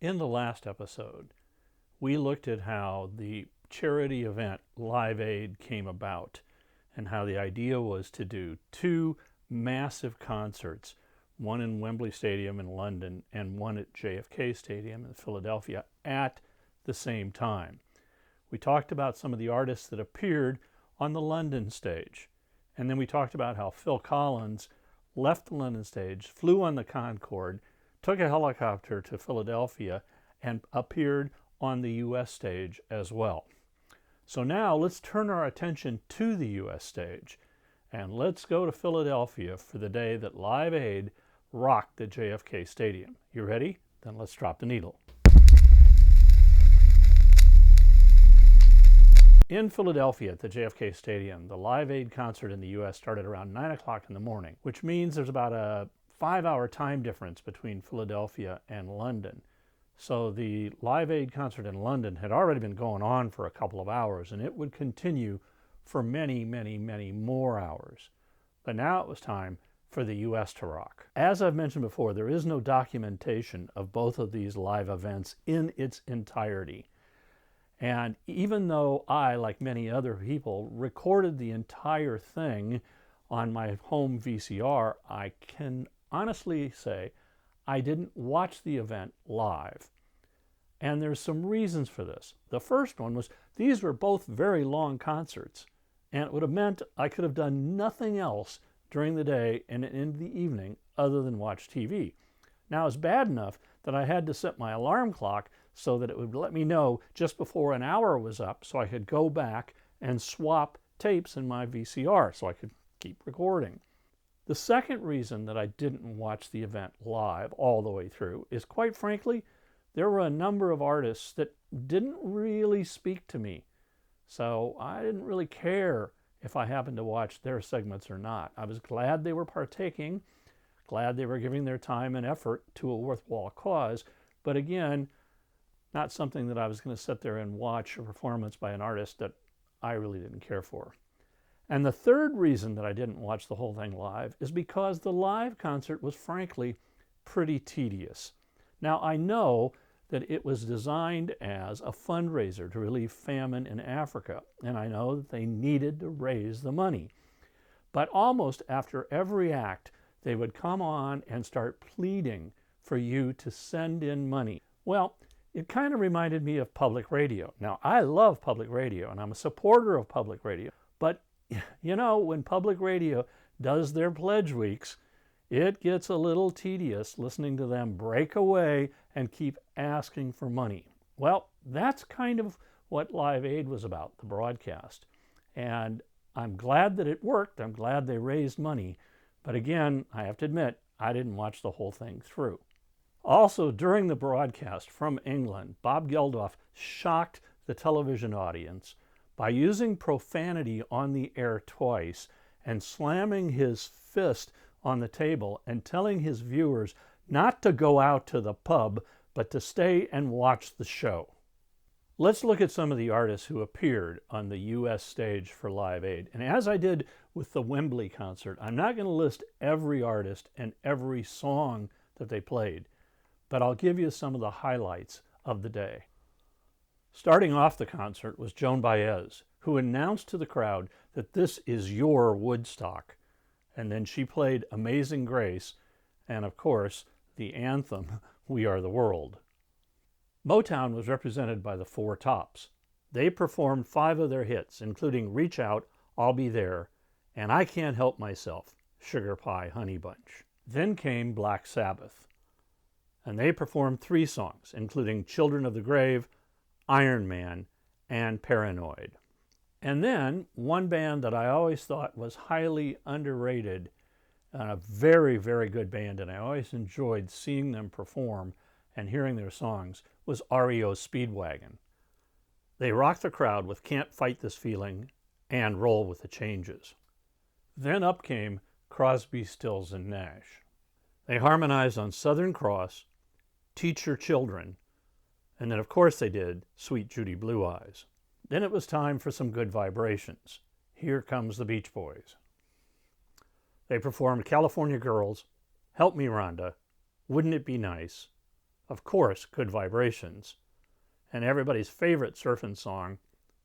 In the last episode, we looked at how the charity event Live Aid came about and how the idea was to do two massive concerts, one in Wembley Stadium in London and one at JFK Stadium in Philadelphia at the same time. We talked about some of the artists that appeared on the London stage, and then we talked about how Phil Collins left the London stage, flew on the Concorde, took a helicopter to Philadelphia, and appeared on the U.S. stage as well. So now let's turn our attention to the U.S. stage, and let's go to Philadelphia for the day that Live Aid rocked the JFK Stadium. You ready? Then let's drop the needle. In Philadelphia at the JFK Stadium, the Live Aid concert in the U.S. started around 9 o'clock in the morning, which means there's about a 5-hour time difference between Philadelphia and London. So the Live Aid concert in London had already been going on for a couple of hours, and it would continue for many, many, many more hours. But now it was time for the U.S. to rock. As I've mentioned before, there is no documentation of both of these live events in its entirety. And even though I, like many other people, recorded the entire thing on my home VCR, I can honestly say I didn't watch the event live. And there's some reasons for this. The first one was these were both very long concerts, and it would have meant I could have done nothing else during the day and in the evening other than watch TV. Now, it's bad enough that I had to set my alarm clock so that it would let me know just before an hour was up so I could go back and swap tapes in my VCR so I could keep recording. The second reason that I didn't watch the event live all the way through is, quite frankly, there were a number of artists that didn't really speak to me. So I didn't really care if I happened to watch their segments or not. I was glad they were partaking, glad they were giving their time and effort to a worthwhile cause, but again, not something that I was going to sit there and watch a performance by an artist that I really didn't care for. And the third reason that I didn't watch the whole thing live is because the live concert was frankly pretty tedious. Now, I know that it was designed as a fundraiser to relieve famine in Africa, and I know that they needed to raise the money. But almost after every act, they would come on and start pleading for you to send in money. Well, it kind of reminded me of public radio. Now, I love public radio, and I'm a supporter of public radio, but you know, when public radio does their pledge weeks, it gets a little tedious listening to them break away and keep asking for money. Well, that's kind of what Live Aid was about, the broadcast. And I'm glad that it worked. I'm glad they raised money. But again, I have to admit, I didn't watch the whole thing through. Also, during the broadcast from England, Bob Geldof shocked the television audience by using profanity on the air twice and slamming his fist on the table and telling his viewers not to go out to the pub, but to stay and watch the show. Let's look at some of the artists who appeared on the U.S. stage for Live Aid. And as I did with the Wembley concert, I'm not going to list every artist and every song that they played, but I'll give you some of the highlights of the day. Starting off the concert was Joan Baez, who announced to the crowd that this is your Woodstock. And then she played Amazing Grace and, of course, the anthem, We Are the World. Motown was represented by the Four Tops. They performed 5 of their hits, including Reach Out, I'll Be There, and I Can't Help Myself, Sugar Pie Honey Bunch. Then came Black Sabbath, and they performed 3 songs, including Children of the Grave, Iron Man, and Paranoid. And then one band that I always thought was highly underrated, and a very, very good band, and I always enjoyed seeing them perform and hearing their songs, was REO Speedwagon. They rocked the crowd with Can't Fight This Feeling and Roll with the Changes. Then up came Crosby, Stills, and Nash. They harmonized on Southern Cross, Teach Your Children, and then of course they did Sweet Judy Blue Eyes. Then it was time for some good vibrations. Here comes the Beach Boys. They performed California Girls, Help Me Rhonda, Wouldn't It Be Nice, of course, Good Vibrations, and everybody's favorite surfing song,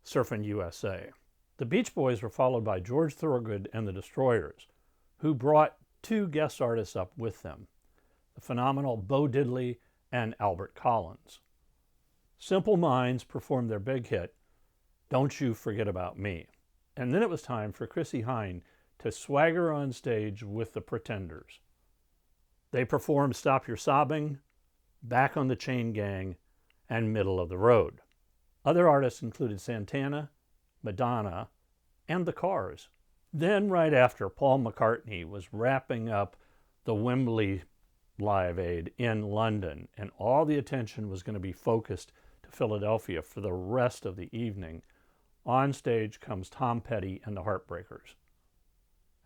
Surfin' USA. The Beach Boys were followed by George Thorogood and the Destroyers, who brought two guest artists up with them, the phenomenal Bo Diddley and Albert Collins. Simple Minds performed their big hit, Don't You Forget About Me. And then it was time for Chrissie Hynde to swagger on stage with the Pretenders. They performed Stop Your Sobbing, Back on the Chain Gang, and Middle of the Road. Other artists included Santana, Madonna, and the Cars. Then, right after, Paul McCartney was wrapping up the Wembley Live Aid in London, and all the attention was going to be focused to Philadelphia for the rest of the evening. On stage comes Tom Petty and the Heartbreakers.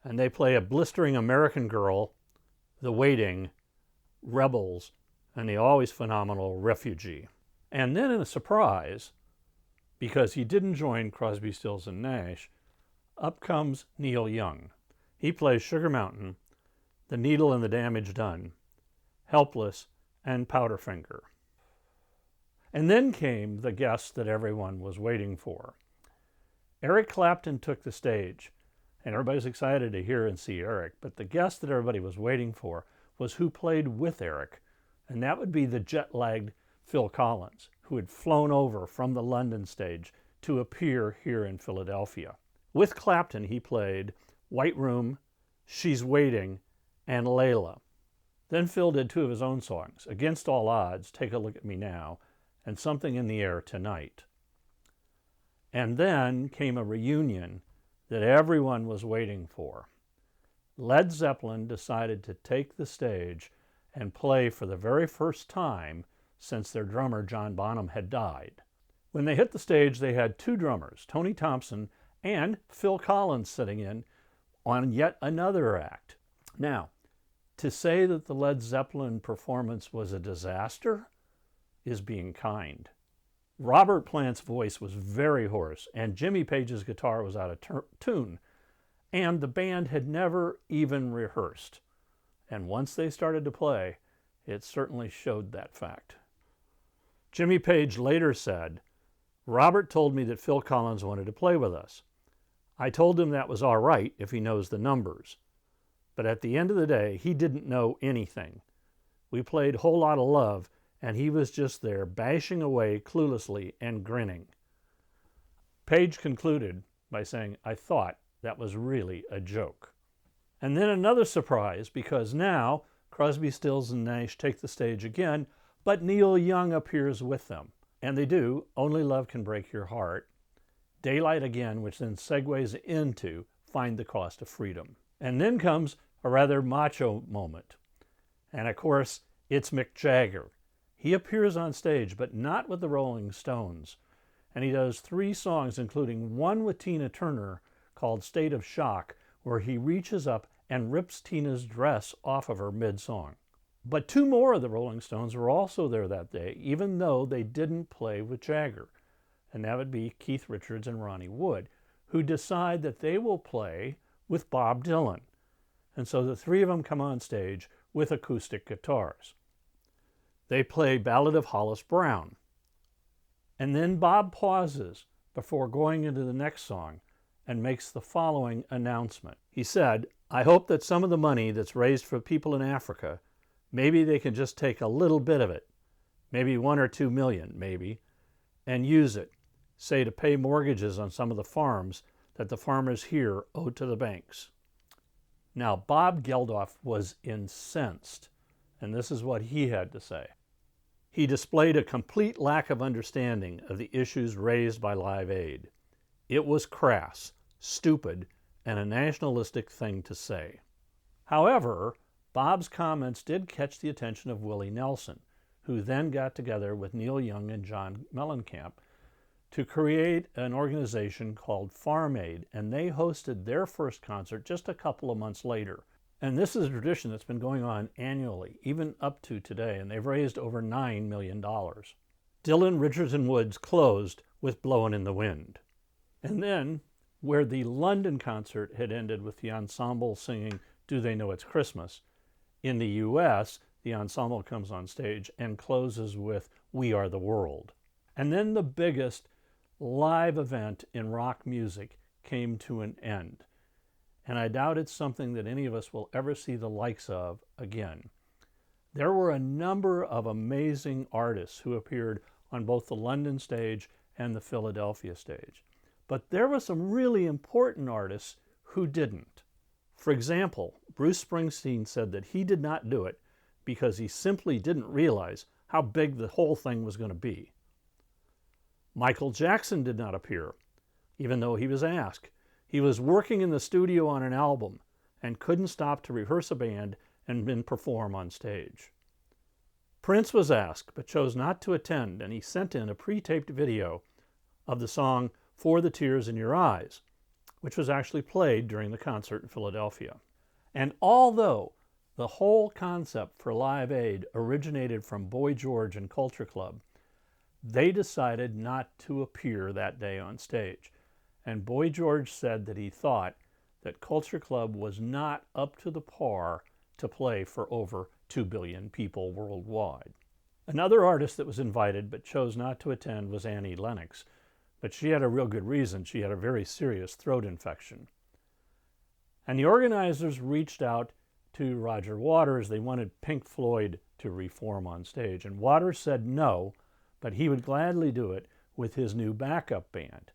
And they play A Blistering American Girl, The Waiting, Rebels, and the always phenomenal Refugee. And then in a surprise, because he didn't join Crosby, Stills, and Nash, up comes Neil Young. He plays Sugar Mountain, The Needle and the Damage Done, Helpless, and Powderfinger. And then came the guest that everyone was waiting for. Eric Clapton took the stage, and everybody's excited to hear and see Eric, but the guest that everybody was waiting for was who played with Eric, and that would be the jet-lagged Phil Collins, who had flown over from the London stage to appear here in Philadelphia. With Clapton, he played White Room, She's Waiting, and Layla. Then Phil did two of his own songs, Against All Odds, Take a Look at Me Now, and Something in the Air Tonight. And then came a reunion that everyone was waiting for. Led Zeppelin decided to take the stage and play for the very first time since their drummer John Bonham had died. When they hit the stage, they had two drummers, Tony Thompson and Phil Collins, sitting in on yet another act. Now, to say that the Led Zeppelin performance was a disaster is being kind. Robert Plant's voice was very hoarse, and Jimmy Page's guitar was out of tune, and the band had never even rehearsed. And once they started to play, it certainly showed that fact. Jimmy Page later said, Robert told me that Phil Collins wanted to play with us. I told him that was all right if he knows the numbers. But at the end of the day, he didn't know anything. We played Whole Lotta Love, and he was just there bashing away cluelessly and grinning. Page concluded by saying, I thought that was really a joke. And then another surprise, because now Crosby, Stills, and Nash take the stage again, but Neil Young appears with them. And they do Only Love Can Break Your Heart, Daylight Again, which then segues into Find the Cost of Freedom. And then comes a rather macho moment. And of course, it's Mick Jagger. He appears on stage, but not with the Rolling Stones. And he does three songs, including one with Tina Turner called State of Shock, where he reaches up and rips Tina's dress off of her mid-song. But two more of the Rolling Stones were also there that day, even though they didn't play with Jagger. And that would be Keith Richards and Ronnie Wood, who decide that they will play with Bob Dylan. And so the three of them come on stage with acoustic guitars. They play Ballad of Hollis Brown. And then Bob pauses before going into the next song and makes the following announcement. He said, I hope that some of the money that's raised for people in Africa, maybe they can just take a little bit of it, maybe 1 or 2 million, maybe, and use it, say to pay mortgages on some of the farms that the farmers here owe to the banks. Now, Bob Geldof was incensed, and this is what he had to say. He displayed a complete lack of understanding of the issues raised by Live Aid. It was crass, stupid, and a nationalistic thing to say. However, Bob's comments did catch the attention of Willie Nelson, who then got together with Neil Young and John Mellencamp to create an organization called Farm Aid, and they hosted their first concert just a couple of months later. And this is a tradition that's been going on annually, even up to today, and they've raised over $9 million. Dylan, Richards, and Woods closed with Blowin' in the Wind. And then, where the London concert had ended with the ensemble singing Do They Know It's Christmas, in the U.S., the ensemble comes on stage and closes with We Are the World. And then the biggest live event in rock music came to an end. And I doubt it's something that any of us will ever see the likes of again. There were a number of amazing artists who appeared on both the London stage and the Philadelphia stage. But there were some really important artists who didn't. For example, Bruce Springsteen said that he did not do it because he simply didn't realize how big the whole thing was going to be. Michael Jackson did not appear, even though he was asked. He was working in the studio on an album and couldn't stop to rehearse a band and then perform on stage. Prince was asked but chose not to attend, and he sent in a pre-taped video of the song For the Tears in Your Eyes, which was actually played during the concert in Philadelphia. And although the whole concept for Live Aid originated from Boy George and Culture Club, they decided not to appear that day on stage. And Boy George said that he thought that Culture Club was not up to the par to play for over 2 billion people worldwide. Another artist that was invited but chose not to attend was Annie Lennox, but she had a real good reason. She had a very serious throat infection. And the organizers reached out to Roger Waters. They wanted Pink Floyd to reform on stage, and Waters said no, but he would gladly do it with his new backup band.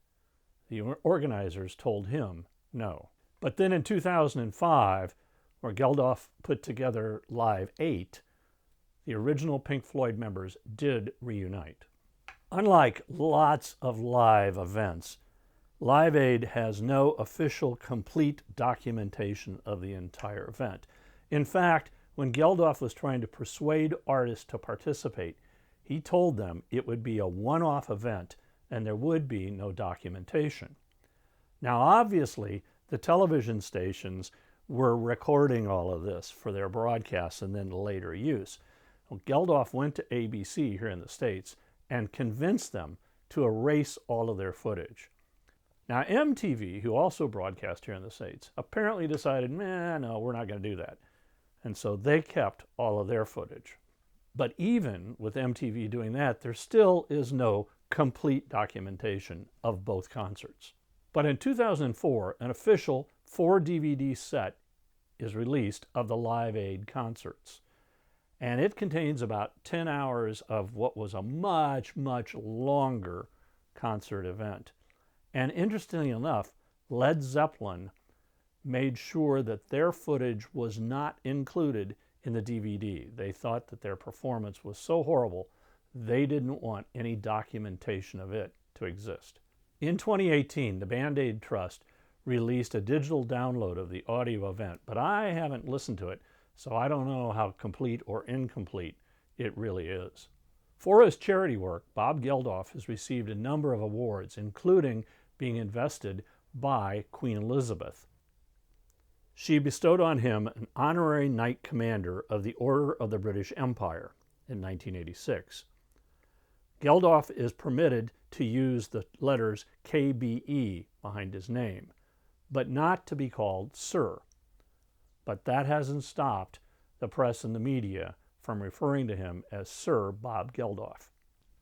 The organizers told him no. But then in 2005, where Geldof put together Live 8, the original Pink Floyd members did reunite. Unlike lots of live events, Live Aid has no official complete documentation of the entire event. In fact, when Geldof was trying to persuade artists to participate, he told them it would be a one-off event and there would be no documentation. Now, obviously, the television stations were recording all of this for their broadcasts and then later use. Well, Geldof went to ABC here in the States and convinced them to erase all of their footage. Now, MTV, who also broadcast here in the States, apparently decided, no, we're not going to do that. And so they kept all of their footage. But even with MTV doing that, there still is no complete documentation of both concerts. But in 2004, an official 4-DVD set is released of the Live Aid concerts. And it contains about 10 hours of what was a much, much longer concert event. And interestingly enough, Led Zeppelin made sure that their footage was not included in the DVD. They thought that their performance was so horrible, they didn't want any documentation of it to exist. In 2018, the Band-Aid Trust released a digital download of the audio event, but I haven't listened to it, so I don't know how complete or incomplete it really is. For his charity work, Bob Geldof has received a number of awards, including being invested by Queen Elizabeth. She bestowed on him an honorary Knight Commander of the Order of the British Empire in 1986. Geldof is permitted to use the letters KBE behind his name, but not to be called Sir. But that hasn't stopped the press and the media from referring to him as Sir Bob Geldof.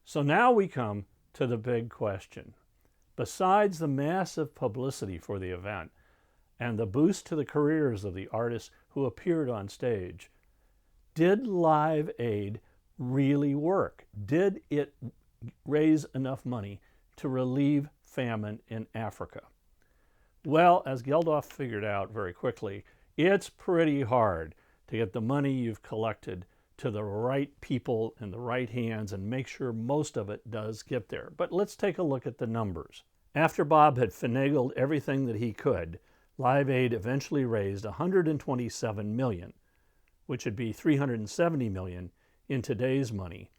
So now we come to the big question. Besides the massive publicity for the event and the boost to the careers of the artists who appeared on stage, did Live Aid really work? Did it raise enough money to relieve famine in Africa? Well, as Geldof figured out very quickly, it's pretty hard to get the money you've collected to the right people in the right hands and make sure most of it does get there. But let's take a look at the numbers. After Bob had finagled everything that he could, Live Aid eventually raised $127 million, which would be $370 million in today's money,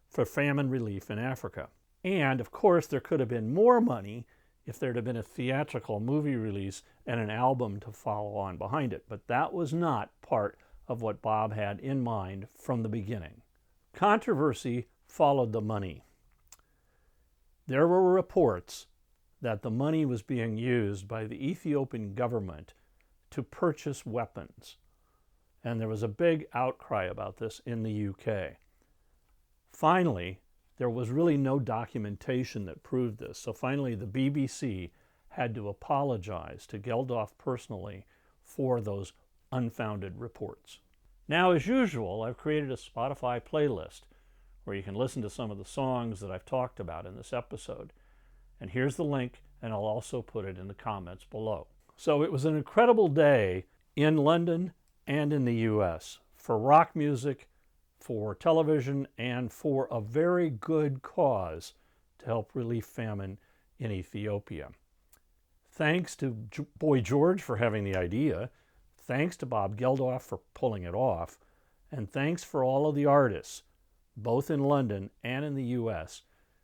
for famine relief in Africa. And, of course, there could have been more money if there'd have been a theatrical movie release and an album to follow on behind it. But that was not part of what Bob had in mind from the beginning. Controversy followed the money. There were reports that the money was being used by the Ethiopian government to purchase weapons. and there was a big outcry about this in the UK. Finally, there was really no documentation that proved this, so finally the BBC had to apologize to Geldof personally for those unfounded reports. Now, as usual, I've created a Spotify playlist where you can listen to some of the songs that I've talked about in this episode. And here's the link, and I'll also put it in the comments below. So it was an incredible day in London and in the US for rock music, for television, and for a very good cause to help relieve famine in Ethiopia. Thanks to Boy George for having the idea. Thanks to Bob Geldof for pulling it off. And thanks for all of the artists, both in London and in the US,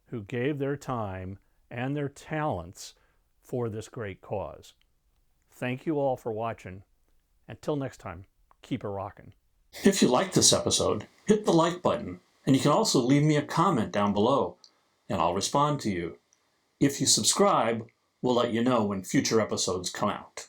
who gave their time and their talents for this great cause. Thank you all for watching. Until next time, keep it rockin'. If you liked this episode, hit the like button, and you can also leave me a comment down below, and I'll respond to you. If you subscribe, we'll let you know when future episodes come out.